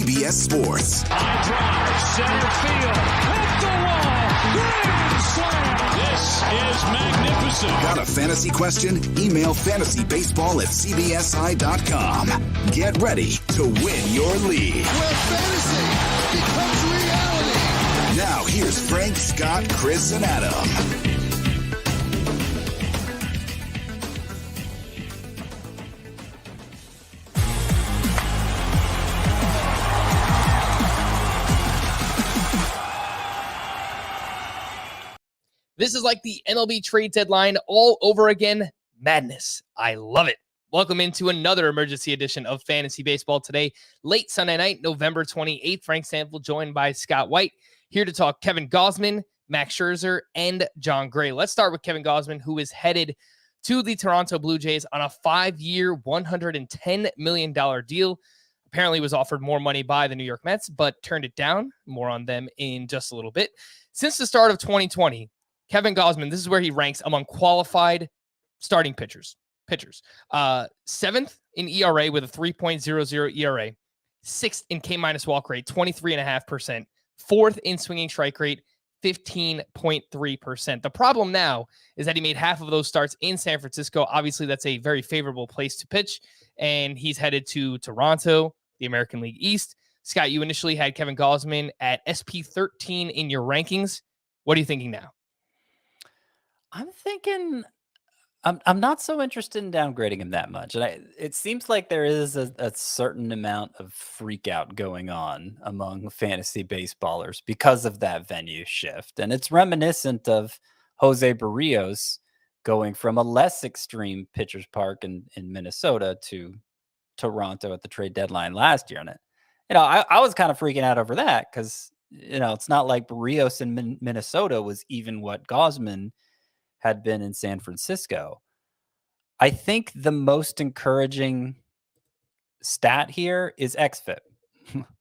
CBS Sports. High drive, center field, hit the wall, grand slam. This is magnificent. Got a fantasy question? Email fantasybaseball@cbsi.com. Get ready to win your league. Where fantasy becomes reality. Now here's Frank, Scott, Chris, and Adam. This is like the MLB trade deadline all over again. Madness. I love it. Welcome into another emergency edition of Fantasy Baseball today. Late Sunday night, November 28th. Frank Stanfield joined by Scott White. Here to talk Kevin Gausman, Max Scherzer, and Jon Gray. Let's start with Kevin Gausman, who is headed to the Toronto Blue Jays on a 5-year, $110 million deal. Apparently was offered more money by the New York Mets, but turned it down. More on them in just a little bit. Since the start of 2020, Kevin Gausman, this is where he ranks among qualified starting pitchers. Seventh in ERA with a 3.00 ERA. Sixth in K- walk rate, 23.5%. Fourth in swinging strike rate, 15.3%. The problem now is that he made half of those starts in San Francisco. Obviously, that's a very favorable place to pitch, and he's headed to Toronto, the American League East. Scott, you initially had Kevin Gausman at SP 13 in your rankings. What are you thinking now? I'm thinking I'm not so interested in downgrading him that much. And it seems like there is a certain amount of freak out going on among fantasy baseballers because of that venue shift. And it's reminiscent of Jose Barrios going from a less extreme pitcher's park in Minnesota to Toronto at the trade deadline last year. And I was kind of freaking out over that because, it's not like Barrios in Minnesota was even what Gausman had been in San Francisco. I think the most encouraging stat here is xFIP.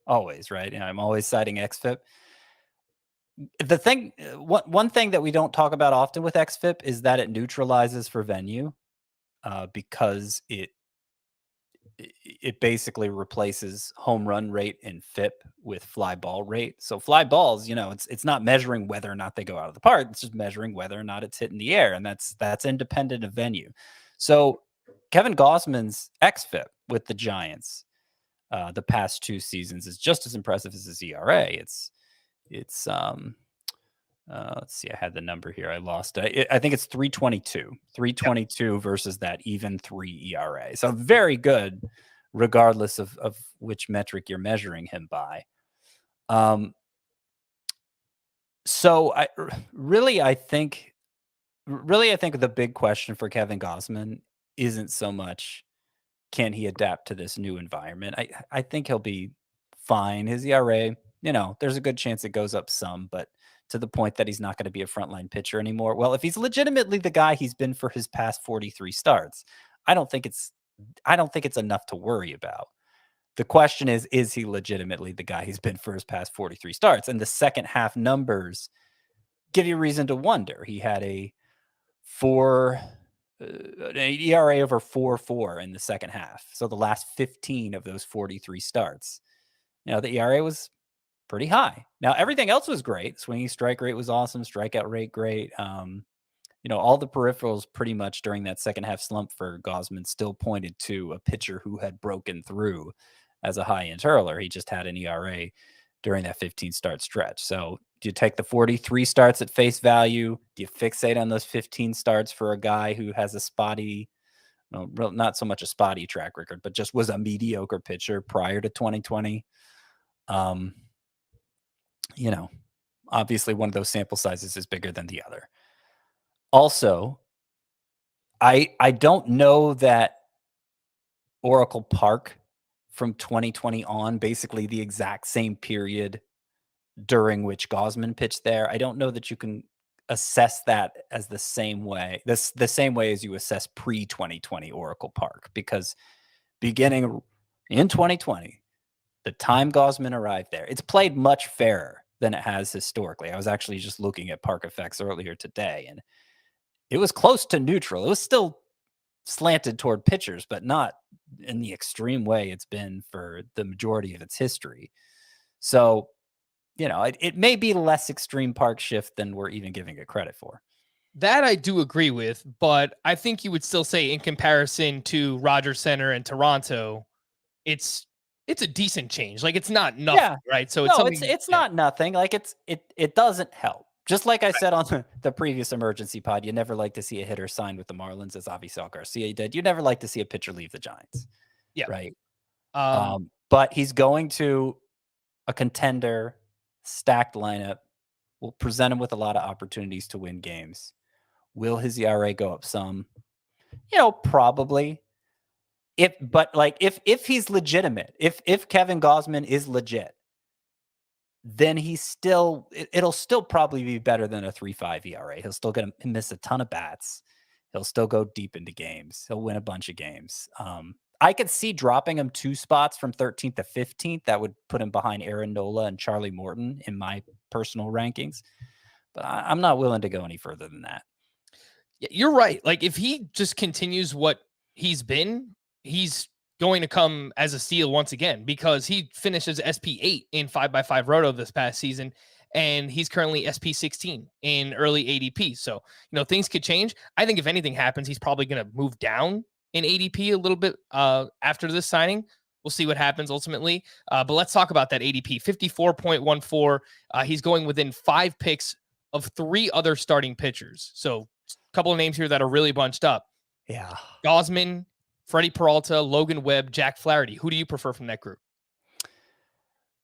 Always, right? I'm always citing xFIP. The thing, one thing that we don't talk about often with xFIP is that it neutralizes for venue because it basically replaces home run rate and FIP with fly ball rate. So fly balls, it's not measuring whether or not they go out of the park. It's just measuring whether or not it's hitting the air. And that's independent of venue. So Kevin Gausman's xFIP with the Giants the past 2 seasons is just as impressive as his ERA. It's let's see, I had the number here. I lost it. I think it's 322 versus that even 3 ERA. So very good, regardless of which metric you're measuring him by. So I think the big question for Kevin Gausman isn't so much can he adapt to this new environment. I think he'll be fine. His ERA, there's a good chance it goes up some, but to the point that he's not going to be a frontline pitcher anymore. Well, if he's legitimately the guy he's been for his past 43 starts, I don't think it's enough to worry about. The question is he legitimately the guy he's been for his past 43 starts? And the second half numbers give you reason to wonder. He had an ERA over 4.4 in the second half. So the last 15 of those 43 starts, the ERA was pretty high. Now, everything else was great. Swinging strike rate was awesome. Strikeout rate, great. All the peripherals pretty much during that second half slump for Gausman still pointed to a pitcher who had broken through as a high-end hurler. He just had an ERA during that 15-start stretch. So do you take the 43 starts at face value? Do you fixate on those 15 starts for a guy who has a spotty, not so much a spotty track record, but just was a mediocre pitcher prior to 2020? Obviously one of those sample sizes is bigger than the other. Also, I don't know that Oracle Park from 2020 on, basically the exact same period during which Gausman pitched there, I don't know that you can assess that as the same way as you assess pre-2020 Oracle Park, because beginning in 2020, the time Gausman arrived there, it's played much fairer than it has historically. I was actually just looking at Park Effects earlier today, and it was close to neutral. It was still slanted toward pitchers, but not in the extreme way it's been for the majority of its history. So, it may be less extreme park shift than we're even giving it credit for. That I do agree with, but I think you would still say in comparison to Rogers Center and Toronto, it's a decent change. Like it's not nothing, right? So it's not nothing. Like it doesn't help. Just like I said on the previous emergency pod, you never like to see a hitter sign with the Marlins, as Avisail Garcia did. You never like to see a pitcher leave the Giants. Yeah. Right. But he's going to a contender, stacked lineup, will present him with a lot of opportunities to win games. Will his ERA go up some? Probably. If he's legitimate, if Kevin Gausman is legit, then it'll still probably be better than a 3.5 ERA. He'll still miss a ton of bats. He'll still go deep into games. He'll win a bunch of games. I could see dropping him 2 spots from 13th to 15th. That would put him behind Aaron Nola and Charlie Morton in my personal rankings. But I'm not willing to go any further than that. Yeah, you're right. Like if he just continues what he's been, he's going to come as a steal once again because he finished as SP8 in 5x5 Roto this past season, and he's currently SP16 in early ADP. So, things could change. I think if anything happens, he's probably going to move down in ADP a little bit after this signing. We'll see what happens ultimately. But let's talk about that ADP. 54.14. He's going within 5 picks of 3 other starting pitchers. So a couple of names here that are really bunched up. Yeah. Gausman, Freddie Peralta, Logan Webb, Jack Flaherty. Who do you prefer from that group?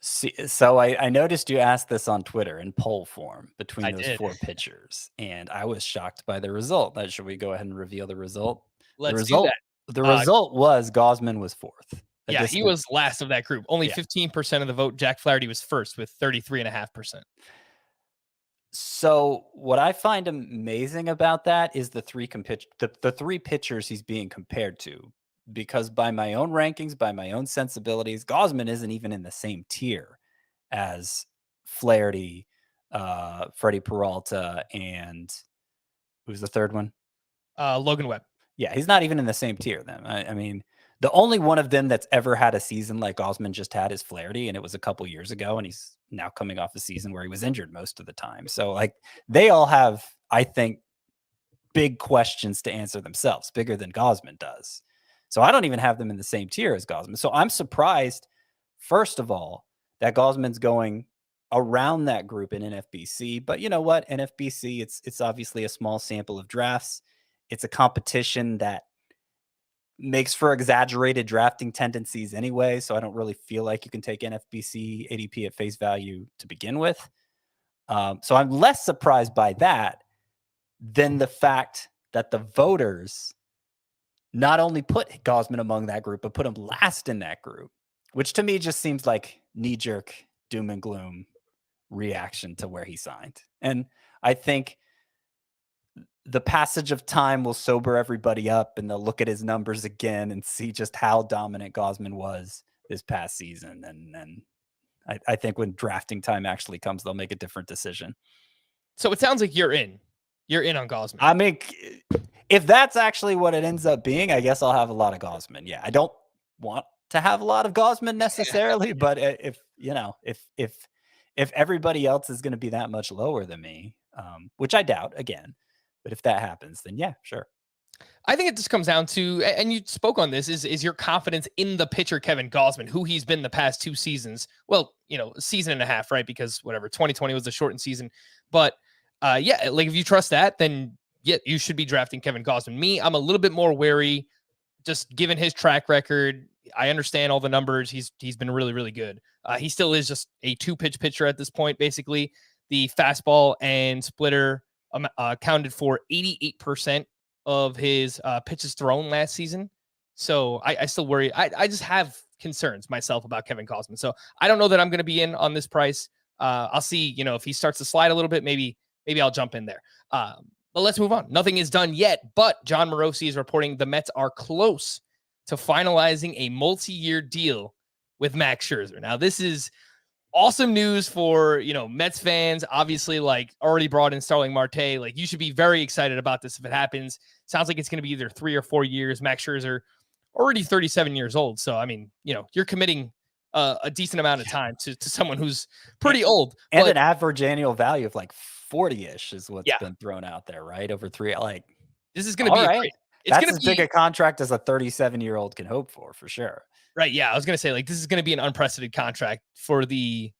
So I noticed you asked this on Twitter in poll form between those 4 pitchers, and I was shocked by the result. Should we go ahead and reveal the result? Let's do that. The result was Gausman was 4th. Yeah, he was last of that group. Only 15% of the vote. Jack Flaherty was first with 33.5%. So what I find amazing about that is the 3 pitchers he's being compared to, because by my own rankings, by my own sensibilities, Gausman isn't even in the same tier as Flaherty, Freddie Peralta, and who's the third one? Logan Webb. Yeah, he's not even in the same tier then. I mean, the only one of them that's ever had a season like Gausman just had is Flaherty, and it was a couple years ago, and he's now coming off a season where he was injured most of the time. So, they all have, I think, big questions to answer themselves, bigger than Gausman does. So I don't even have them in the same tier as Gausman. So I'm surprised, first of all, that Gausman's going around that group in NFBC. But you know what? NFBC, it's obviously a small sample of drafts. It's a competition that makes for exaggerated drafting tendencies anyway. So I don't really feel like you can take NFBC ADP at face value to begin with. So I'm less surprised by that than the fact that the voters not only put Gausman among that group, but put him last in that group, which to me just seems like knee-jerk doom and gloom reaction to where he signed. And I think the passage of time will sober everybody up, and they'll look at his numbers again and see just how dominant Gausman was this past season. And I think when drafting time actually comes, they'll make a different decision. So it sounds like you're in on Gausman. I mean, if that's actually what it ends up being, I guess I'll have a lot of Gausman. Yeah, I don't want to have a lot of Gausman necessarily, but if everybody else is going to be that much lower than me, which I doubt again, but if that happens, then yeah, sure. I think it just comes down to, and you spoke on this, is your confidence in the pitcher Kevin Gausman, who he's been the past 2 seasons. Well, a season and a half, right? Because 2020 was a shortened season. But yeah, like if you trust that, then yeah, you should be drafting Kevin Gausman. Me, I'm a little bit more wary, just given his track record. I understand all the numbers. He's been really, really good. He still is just a 2-pitch pitcher at this point. Basically, the fastball and splitter accounted for 88% of his pitches thrown last season. So I still worry. I just have concerns myself about Kevin Gausman. So I don't know that I'm going to be in on this price. I'll see, if he starts to slide a little bit, maybe I'll jump in there. But let's move on. Nothing is done yet, but John Morosi is reporting the Mets are close to finalizing a multi-year deal with Max Scherzer. Now, this is awesome news for, Mets fans. Obviously, like already brought in Starling Marte. Like you should be very excited about this if it happens. Sounds like it's going to be either 3 or 4 years. Max Scherzer already 37 years old. So, I mean, you're committing a decent amount of time to someone who's pretty old. And But an average annual value of like 40-ish is what's yeah, been thrown out there, right? Over 3, like, this is going to all be a right. great. It's That's going to as big be a contract as a 37-year-old can hope for sure. right. Yeah, I was going to say like this is going to be an unprecedented contract for the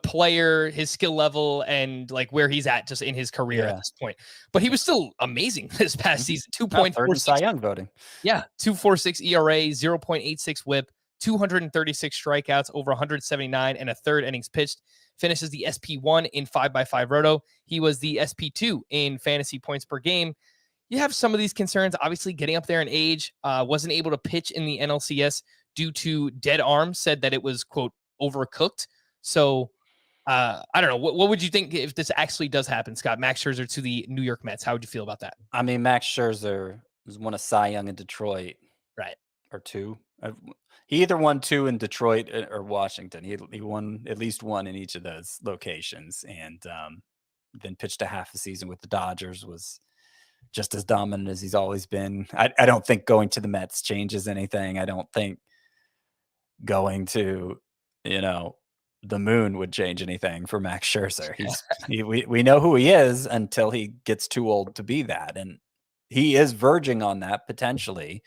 player, his skill level, and like where he's at just in his career at this point. But he was still amazing this past season. Third in Cy Young voting. Yeah, 2.46 ERA, 0.86 WHIP, 236 strikeouts, over 179 and a third innings pitched. Finishes the SP1 in 5x5 Roto. He was the SP2 in fantasy points per game. You have some of these concerns, obviously getting up there in age, wasn't able to pitch in the NLCS due to dead arm, said that it was, quote, overcooked. So I don't know. What would you think if this actually does happen, Scott? Max Scherzer to the New York Mets. How would you feel about that? I mean, Max Scherzer was one of Cy Young in Detroit. Right. Or 2. He either won 2 in Detroit or Washington. He won at least 1 in each of those locations, and then pitched a half a season with the Dodgers, was just as dominant as he's always been. I don't think going to the Mets changes anything. I don't think going to, the moon would change anything for Max Scherzer. We know who he is until he gets too old to be that, and he is verging on that potentially.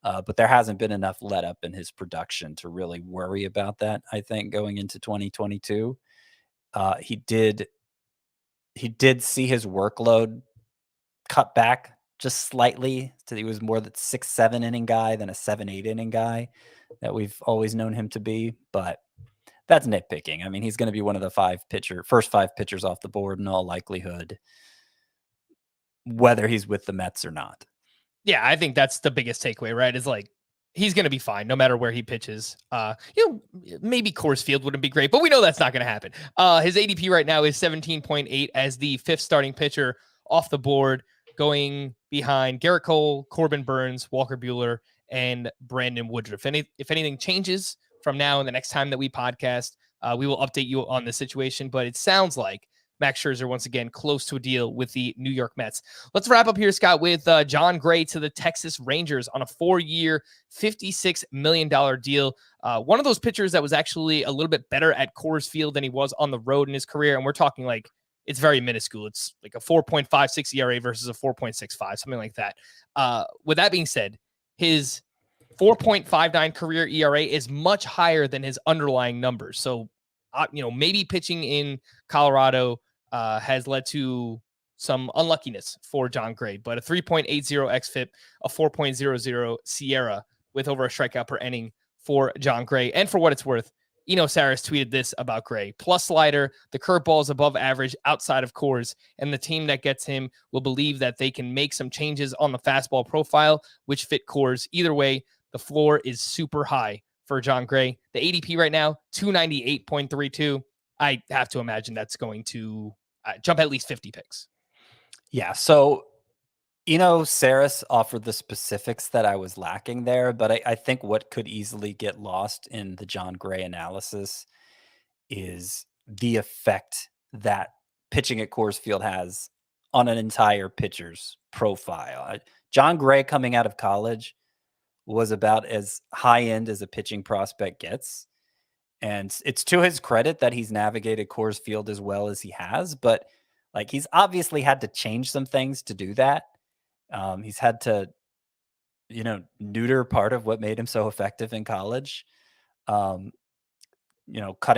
But there hasn't been enough let up in his production to really worry about that. I think going into 2022, he did see his workload cut back just slightly. So he was more that 6-7 inning guy than a 7-8 inning guy that we've always known him to be. But that's nitpicking. I mean, he's going to be one of the first 5 pitchers off the board in all likelihood, whether he's with the Mets or not. Yeah, I think that's the biggest takeaway, right? Is like he's going to be fine no matter where he pitches. Maybe Coors Field wouldn't be great, but we know that's not going to happen. His ADP right now is 17.8 as the 5th starting pitcher off the board, going behind Garrett Cole, Corbin Burns, Walker Buehler, and Brandon Woodruff. If anything changes from now and the next time that we podcast, we will update you on the situation. But it sounds like Max Scherzer, once again, close to a deal with the New York Mets. Let's wrap up here, Scott, with Jon Gray to the Texas Rangers on a 4-year, $56 million deal. One of those pitchers that was actually a little bit better at Coors Field than he was on the road in his career. And we're talking like, it's very minuscule. It's like a 4.56 ERA versus a 4.65, something like that. With that being said, his 4.59 career ERA is much higher than his underlying numbers. So, maybe pitching in Colorado has led to some unluckiness for Jon Gray, but a 3.80 xFIP, a 4.00 Sierra with over a strikeout per inning for Jon Gray. And for what it's worth, Eno Saris tweeted this about Gray: plus slider, the curveball is above average outside of Coors, and the team that gets him will believe that they can make some changes on the fastball profile, which fit Coors. Either way, the floor is super high for Jon Gray. The ADP right now, 298.32. I have to imagine that's going to jump at least 50 picks. Yeah. So, Saris offered the specifics that I was lacking there, but I think what could easily get lost in the Jon Gray analysis is the effect that pitching at Coors Field has on an entire pitcher's profile. Jon Gray coming out of college was about as high end as a pitching prospect gets. And it's to his credit that he's navigated Coors Field as well as he has, but like he's obviously had to change some things to do that. He's had to, neuter part of what made him so effective in college. Cutting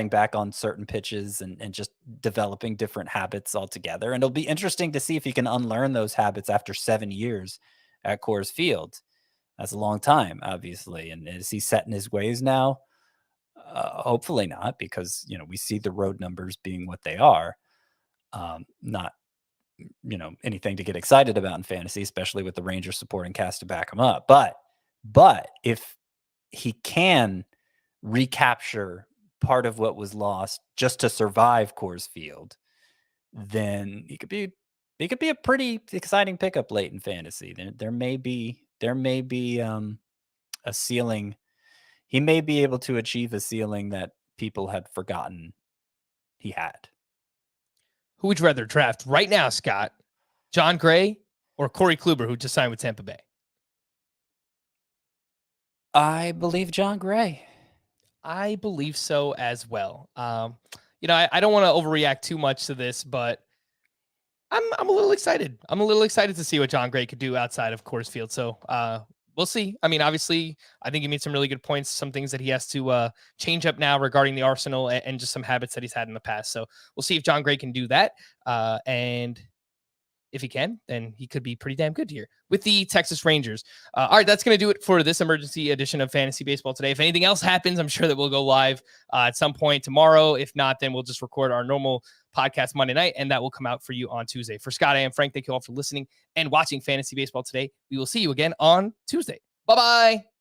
back on certain pitches and just developing different habits altogether. And it'll be interesting to see if he can unlearn those habits after 7 years at Coors Field. That's a long time, obviously. And is he set in his ways now? Hopefully not, because, we see the road numbers being what they are. Not, anything to get excited about in fantasy, especially with the Rangers supporting cast to back him up. But if he can recapture part of what was lost just to survive Coors Field, then he could be a pretty exciting pickup late in fantasy. There may be a ceiling. He may be able to achieve a ceiling that people had forgotten he had. Who would you rather draft right now, Scott? Jon Gray or Corey Kluber, who just signed with Tampa Bay? I believe Jon Gray. I believe so as well. I don't want to overreact too much to this, but I'm a little excited. I'm a little excited to see what Jon Gray could do outside of Coors Field. So we'll see. I mean, obviously, I think he made some really good points, some things that he has to change up now regarding the arsenal and just some habits that he's had in the past. So we'll see if Jon Gray can do that. And if he can, then he could be pretty damn good here with the Texas Rangers. All right, that's going to do it for this emergency edition of Fantasy Baseball today. If anything else happens, I'm sure that we'll go live at some point tomorrow. If not, then we'll just record our normal podcast Monday night, and that will come out for you on Tuesday. For Scott, I am Frank. Thank you all for listening and watching Fantasy Baseball today. We will see you again on Tuesday. Bye-bye.